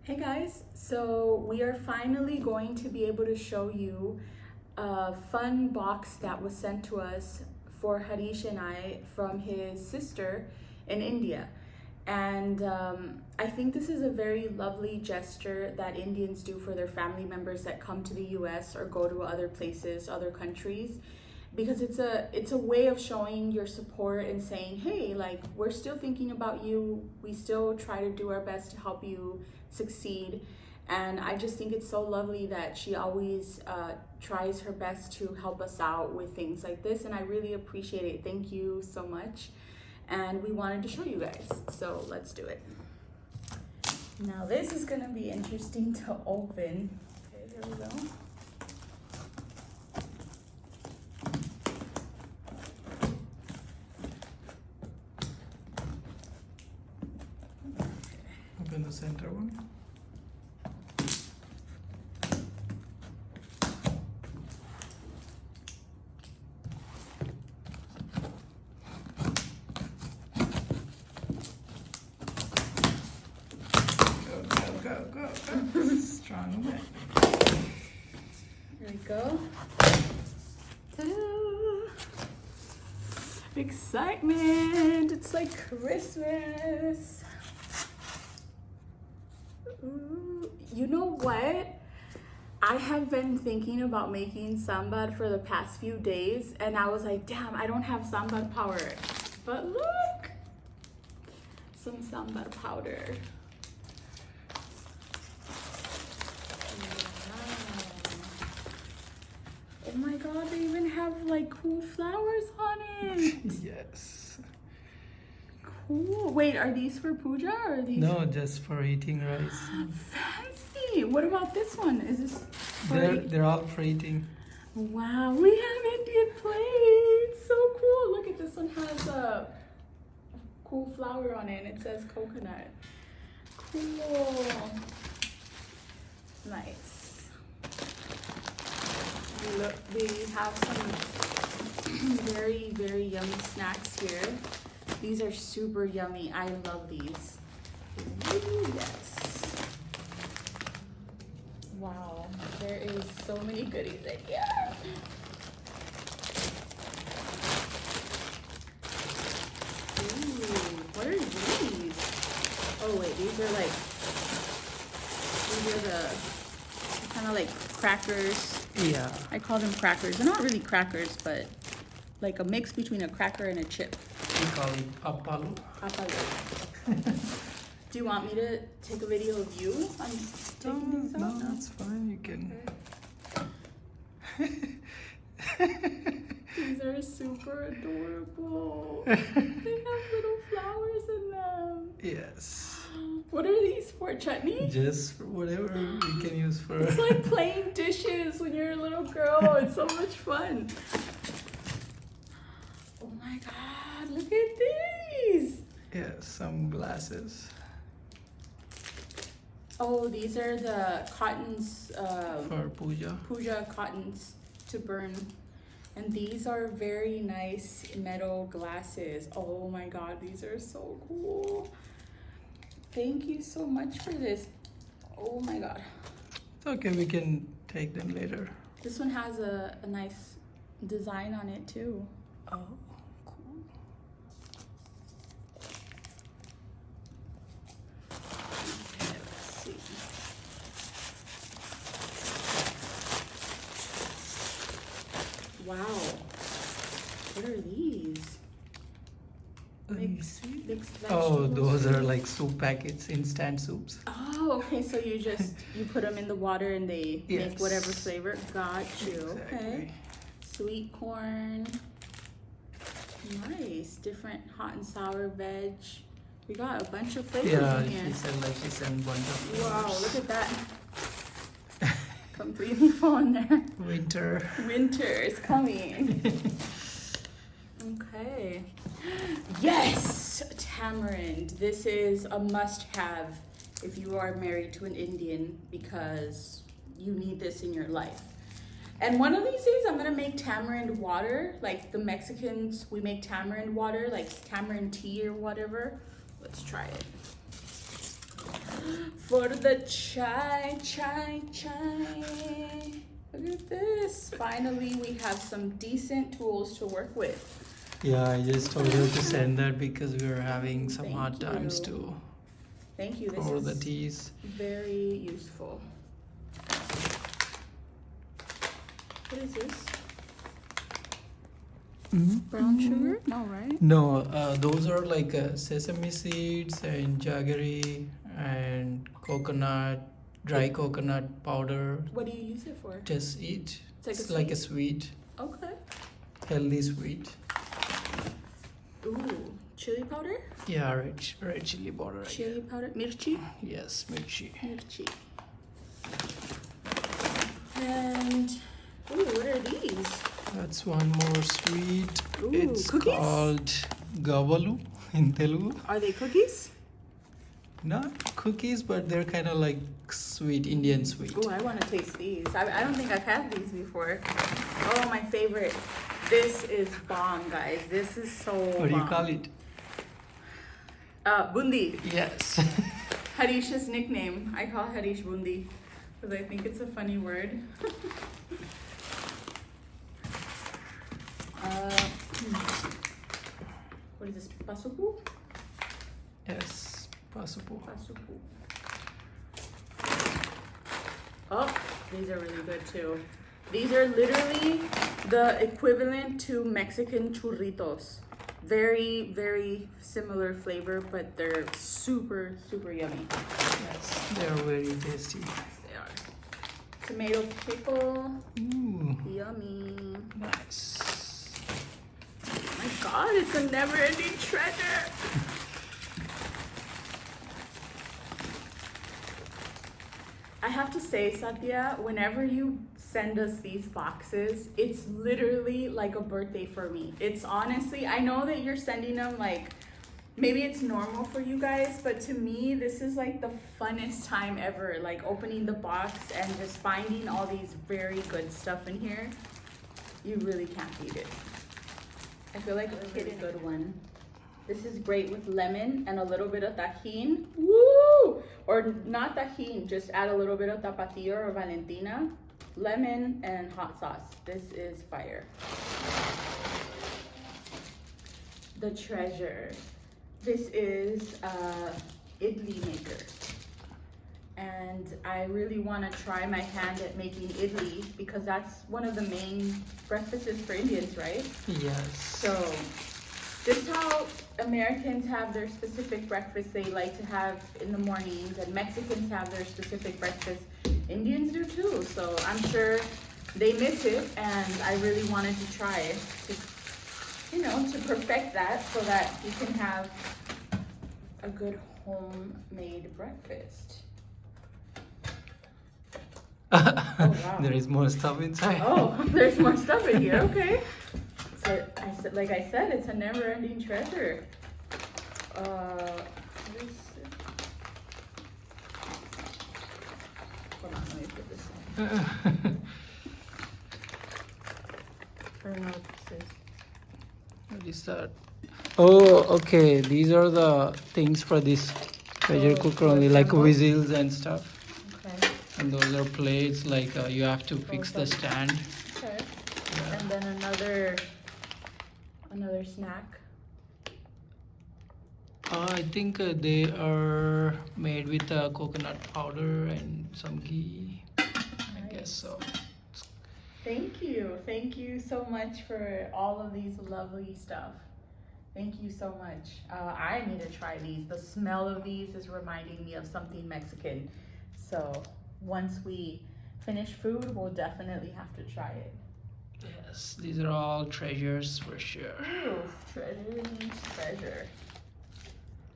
Hey guys, so we are finally going to be able to show you a fun box that was sent to us for Harish and I from his sister in India. And I think this is a very lovely gesture that Indians do for their family members that come to the US or go to other places, other countries, because it's a way of showing your support and saying, hey, like, we're still thinking about you, we still try to do our best to help you succeed. And I just think it's so lovely that she always tries her best to help us out with things like this, and I really appreciate it. Thank you so much. And we wanted to show you guys, so let's do it. Now this is gonna be interesting to open. Okay, here we go. Open the center one. Go. Strong man. Here we go. Ta-da! Excitement! It's like Christmas. Ooh. You know what? I have been thinking about making sambar for the past few days, and I was like, damn, I don't have sambar powder. But look! Some sambar powder. Oh my god, they even have like cool flowers on it. Yes. Cool. Wait, are these for puja or are these? No, just for eating rice. Fancy. What about this one? Is this for They're all for eating. Wow, we have Indian plates. So cool. Look at this one has a cool flower on it and it says coconut. Cool. Nice. Look, we have some very, very yummy snacks here. These are super yummy. I love these. Ooh, yes. Wow, there is so many goodies in here. Ooh, what are these? Oh wait, these are the kind of like crackers. Yeah. I call them crackers. They're not really crackers, but like a mix between a cracker and a chip. We call it appalu. Do you want me to take a video of you on taking these out? No, that's fine. You can. These are super adorable. They have little flowers in them. Yes. What are these for? Chutney? Just for whatever we can use for. It's like playing dishes when you're a little girl. It's so much fun. Oh my god, look at these. Yes, some glasses. Oh, these are the cottons, For puja. puja cottons to burn. And these are very nice metal glasses. Oh my god, these are so cool. Thank you so much for this. Oh my god. It's okay, we can take them later. This one has a nice design on it too. Oh, cool. Okay, let's see. Wow. What are these? Let me see. Mixed Oh, vegetables. those are like soup packets, instant soups. Oh, okay. So you put them in the water and they make Yes. whatever flavor. Got you. Okay. Exactly. Sweet corn. Nice. Different hot and sour veg. We got a bunch of flavors Yeah, in here. she sent a bunch of Wow, flavors. look at that. Completely full in there. Winter. Winter is coming. Okay. Yes! Tamarind. This is a must-have if you are married to an Indian because you need this in your life. And one of these days I'm gonna make tamarind water, like the Mexicans, we make tamarind water, like tamarind tea or whatever. Let's try it. For the chai. Look at this. Finally, we have some decent tools to work with. Yeah, I just told her to send that because we were having some Thank hard times you. to Thank you. This pour is the teas. very useful. What is this? Brown sugar? No, right? No, those are like sesame seeds and jaggery and coconut, dry coconut powder. What do you use it for? Just eat. It's like a like a sweet, Okay. healthy sweet. Ooh, chili powder? Yeah, red chili powder. Chili powder? Mirchi? Yes, mirchi. Mirchi. And, ooh, what are these? That's one more sweet. Ooh, It's cookies? called gavalu in Telugu. Are they cookies? Not cookies, but they're kind of like sweet, Indian sweet. Ooh, I want to taste these. I don't think I've had these before. Oh, my favorite. This is bomb, guys. This is so What do you bomb. call it? Bundi. Yes. Harish's nickname. I call Harish Bundi because I think it's a funny word. What is this? Pasupu? Yes, possible. Pasupu. Oh, these are really good too. These are literally the equivalent to Mexican churritos. Very, very similar flavor, but they're super, super yummy. Yes, they're very tasty. Yes, they are. Tomato pickle. Ooh, Yummy. nice. Oh my god, it's a never-ending treasure. I have to say, Satya, whenever you send us these boxes, it's literally like a birthday for me. It's honestly, I know that you're sending them like, maybe it's normal for you guys, but to me, this is like the funnest time ever. Like opening the box and just finding all these very good stuff in here. You really can't beat it. I feel like a really good one. This is great with lemon and a little bit of tajin. Woo! Or not tajin, just add a little bit of tapatio or Valentina. Lemon and hot sauce. This is fire. The treasure. This is idli maker. And I really want to try my hand at making idli because that's one of the main breakfasts for Indians, right? Yes. So, just how Americans have their specific breakfast they like to have in the mornings, and Mexicans have their specific breakfast, Indians do too. So I'm sure they miss it, and I really wanted to try it to, you know, to perfect that so that you can have a good homemade breakfast. Wow. There is more stuff inside. Oh, there's more stuff in here. Okay. So like I said, it's a never-ending treasure. What is it? Hold on, let me put this in. I don't know what this is. What is that? Oh, okay. These are the things for this pressure Oh, cooker to only, like assemble? whistles and stuff. Okay. And those are plates, like you have to fix the sorry. stand. Okay. Yeah. And then another snack. I think they are made with coconut powder and some ghee. I guess so. Thank you. Thank you so much for all of these lovely stuff. Thank you so much. I need to try these. The smell of these is reminding me of something Mexican. So once we finish food, we'll definitely have to try it. Yes, these are all treasures for sure. Ooh, treasure means treasure.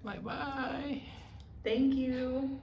Bye bye. Thank you.